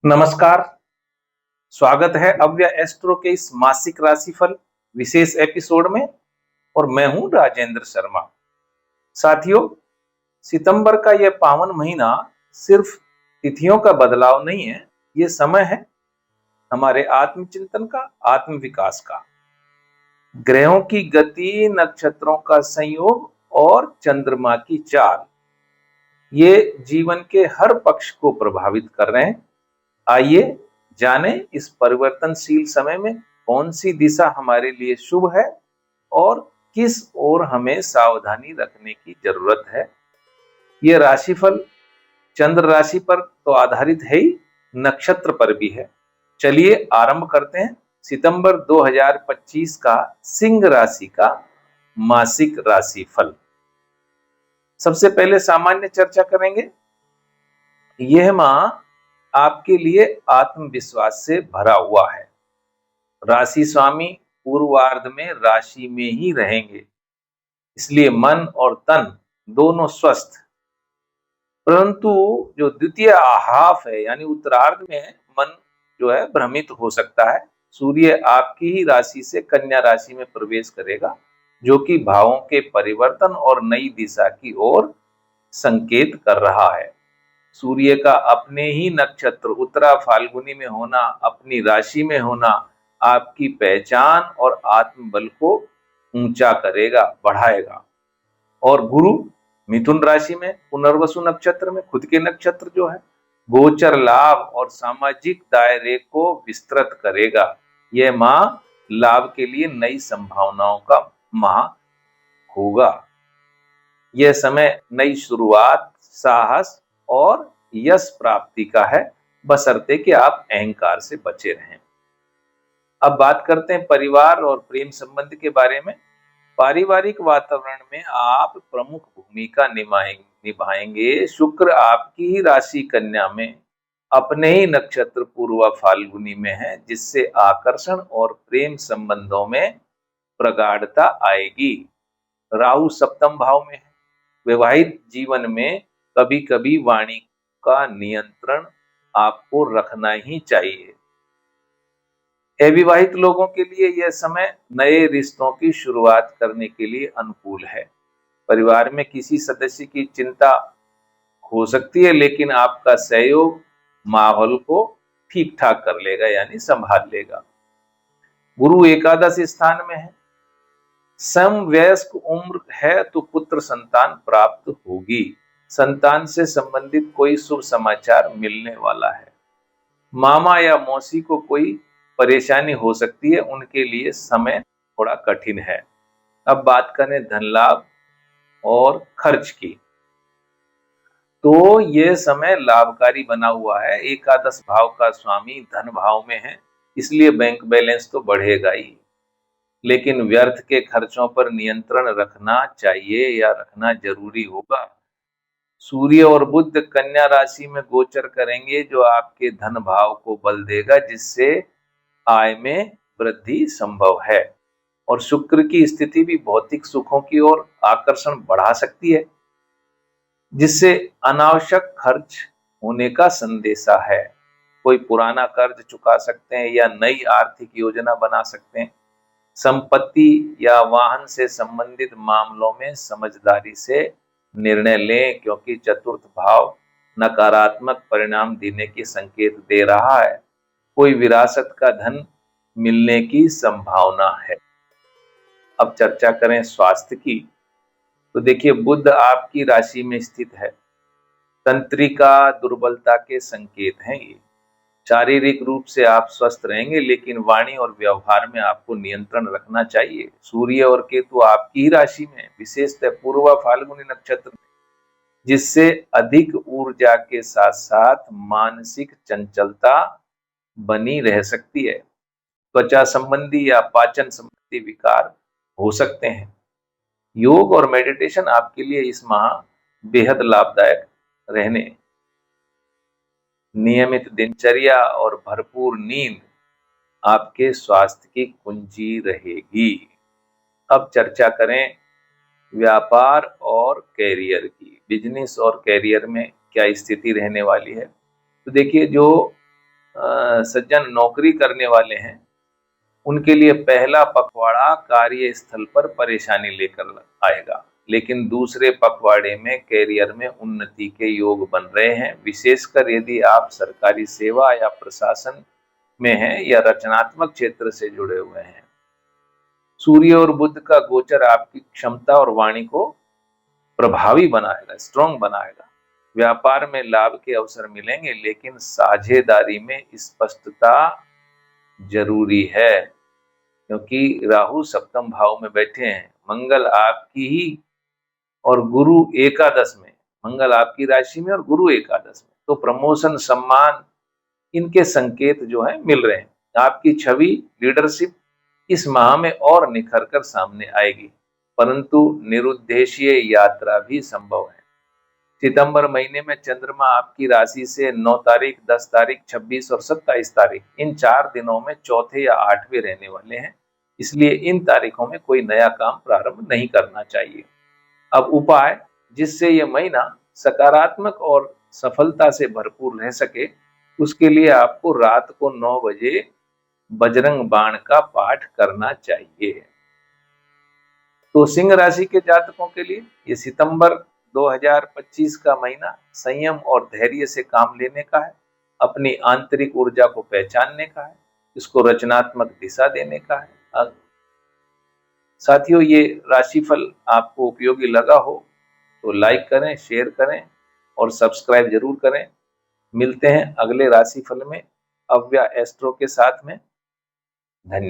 नमस्कार। स्वागत है अव्य एस्ट्रो के इस मासिक राशिफल विशेष एपिसोड में। और मैं हूं राजेंद्र शर्मा। साथियों, सितंबर का यह पावन महीना सिर्फ तिथियों का बदलाव नहीं है, ये समय है हमारे आत्मचिंतन का, आत्म विकास का। ग्रहों की गति, नक्षत्रों का संयोग और चंद्रमा की चाल, ये जीवन के हर पक्ष को प्रभावित कर रहे हैं। आइए जाने इस परिवर्तनशील समय में कौन सी दिशा हमारे लिए शुभ है और किस ओर हमें सावधानी रखने की जरूरत है। यह राशिफल चंद्र राशि पर तो आधारित है ही, नक्षत्र पर भी है। चलिए आरंभ करते हैं सितंबर 2025 का सिंह राशि का मासिक राशिफल। सबसे पहले सामान्य चर्चा करेंगे। यह माह आपके लिए आत्मविश्वास से भरा हुआ है। राशि स्वामी पूर्वार्ध में राशि में ही रहेंगे, इसलिए मन और तन दोनों स्वस्थ। परंतु जो द्वितीय हाफ है यानी उत्तरार्ध में मन जो है भ्रमित हो सकता है। सूर्य आपकी ही राशि से कन्या राशि में प्रवेश करेगा, जो कि भावों के परिवर्तन और नई दिशा की ओर संकेत कर रहा है। सूर्य का अपने ही नक्षत्र उत्तरा फाल्गुनी में होना, अपनी राशि में होना, आपकी पहचान और आत्मबल को ऊंचा करेगा, बढ़ाएगा। और गुरु मिथुन राशि में पुनर्वसु नक्षत्र में, खुद के नक्षत्र जो है, गोचर लाभ और सामाजिक दायरे को विस्तृत करेगा। यह माह लाभ के लिए नई संभावनाओं का माह होगा। यह समय नई शुरुआत, साहस और यश प्राप्ति का है, बशर्ते कि आप अहंकार से बचे रहें। अब बात करते हैं परिवार और प्रेम संबंध के बारे में। पारिवारिक वातावरण में आप प्रमुख भूमिका निभाएंगे। शुक्र आपकी ही राशि कन्या में अपने ही नक्षत्र पूर्वा फाल्गुनी में है, जिससे आकर्षण और प्रेम संबंधों में प्रगाढ़ता आएगी। राहु सप्तम भाव में है। वैवाहिक जीवन में कभी कभी वाणी का नियंत्रण आपको रखना ही चाहिए। अविवाहित लोगों के लिए यह समय नए रिश्तों की शुरुआत करने के लिए अनुकूल है। परिवार में किसी सदस्य की चिंता हो सकती है, लेकिन आपका सहयोग माहौल को ठीक ठाक कर लेगा, यानी संभाल लेगा। गुरु एकादश स्थान में है। समवयस्क उम्र है तो पुत्र संतान प्राप्त होगी। संतान से संबंधित कोई शुभ समाचार मिलने वाला है। मामा या मौसी को कोई परेशानी हो सकती है, उनके लिए समय थोड़ा कठिन है। अब बात करें धन लाभ और खर्च की, तो यह समय लाभकारी बना हुआ है। एकादश भाव का स्वामी धन भाव में है, इसलिए बैंक बैलेंस तो बढ़ेगा ही, लेकिन व्यर्थ के खर्चों पर नियंत्रण रखना चाहिए या रखना जरूरी होगा। सूर्य और बुध कन्या राशि में गोचर करेंगे, जो आपके धन भाव को बल देगा, जिससे आय में वृद्धि संभव है। और शुक्र की स्थिति भी भौतिक सुखों की ओर आकर्षण बढ़ा सकती है, जिससे अनावश्यक खर्च होने का संदेशा है। कोई पुराना कर्ज चुका सकते हैं या नई आर्थिक योजना बना सकते हैं। संपत्ति या वाहन से संबंधित मामलों में समझदारी से निर्णय लें, क्योंकि चतुर्थ भाव नकारात्मक परिणाम देने की संकेत दे रहा है। कोई विरासत का धन मिलने की संभावना है। अब चर्चा करें स्वास्थ्य की, तो देखिए बुध आपकी राशि में स्थित है। तंत्रिका दुर्बलता के संकेत हैं ये। शारीरिक रूप से आप स्वस्थ रहेंगे, लेकिन वाणी और व्यवहार में आपको नियंत्रण रखना चाहिए। सूर्य और केतु आपकी ही राशि में, विशेषतः पूर्वा फाल्गुनी नक्षत्र में, जिससे अधिक ऊर्जा के साथ साथ मानसिक चंचलता बनी रह सकती है। त्वचा संबंधी या पाचन संबंधी विकार हो सकते हैं। योग और मेडिटेशन आपके लिए इस माह बेहद लाभदायक रहने। नियमित दिनचर्या और भरपूर नींद आपके स्वास्थ्य की कुंजी रहेगी। अब चर्चा करें व्यापार और कैरियर की। बिजनेस और कैरियर में क्या स्थिति रहने वाली है, तो देखिए जो सज्जन नौकरी करने वाले हैं उनके लिए पहला पखवाड़ा कार्यस्थल पर परेशानी लेकर आएगा, लेकिन दूसरे पखवाड़े में कैरियर में उन्नति के योग बन रहे हैं। विशेषकर यदि आप सरकारी सेवा या प्रशासन में हैं या रचनात्मक क्षेत्र से जुड़े हुए हैं। सूर्य और बुध का गोचर आपकी क्षमता और वाणी को प्रभावी बनाएगा, स्ट्रॉन्ग बनाएगा। व्यापार में लाभ के अवसर मिलेंगे, लेकिन साझेदारी में स्पष्टता जरूरी है, क्योंकि राहु सप्तम भाव में बैठे हैं। मंगल आपकी ही और गुरु एकादश में, मंगल आपकी राशि में और गुरु एकादश में, तो प्रमोशन, सम्मान, इनके संकेत जो है मिल रहे हैं। आपकी छवि, लीडरशिप इस माह में और निखर कर सामने आएगी, परंतु निरुद्देशीय यात्रा भी संभव है। सितंबर महीने में चंद्रमा आपकी राशि से 9 तारीख, 10 तारीख, 26 और 27 तारीख, इन 4 दिनों में चौथे या 8वें रहने वाले हैं, इसलिए इन तारीखों में कोई नया काम प्रारंभ नहीं करना चाहिए। अब उपाय जिससे यह महीना सकारात्मक और सफलता से भरपूर रह सके, उसके लिए आपको रात को 9 बजे बजरंग बाण का पाठ करना चाहिए। तो सिंह राशि के जातकों के लिए ये सितंबर 2025 का महीना संयम और धैर्य से काम लेने का है, अपनी आंतरिक ऊर्जा को पहचानने का है, इसको रचनात्मक दिशा देने का है। साथियों, ये राशिफल आपको उपयोगी लगा हो तो लाइक करें, शेयर करें और सब्सक्राइब जरूर करें। मिलते हैं अगले राशिफल में अव्या एस्ट्रो के साथ में। धन्यवाद।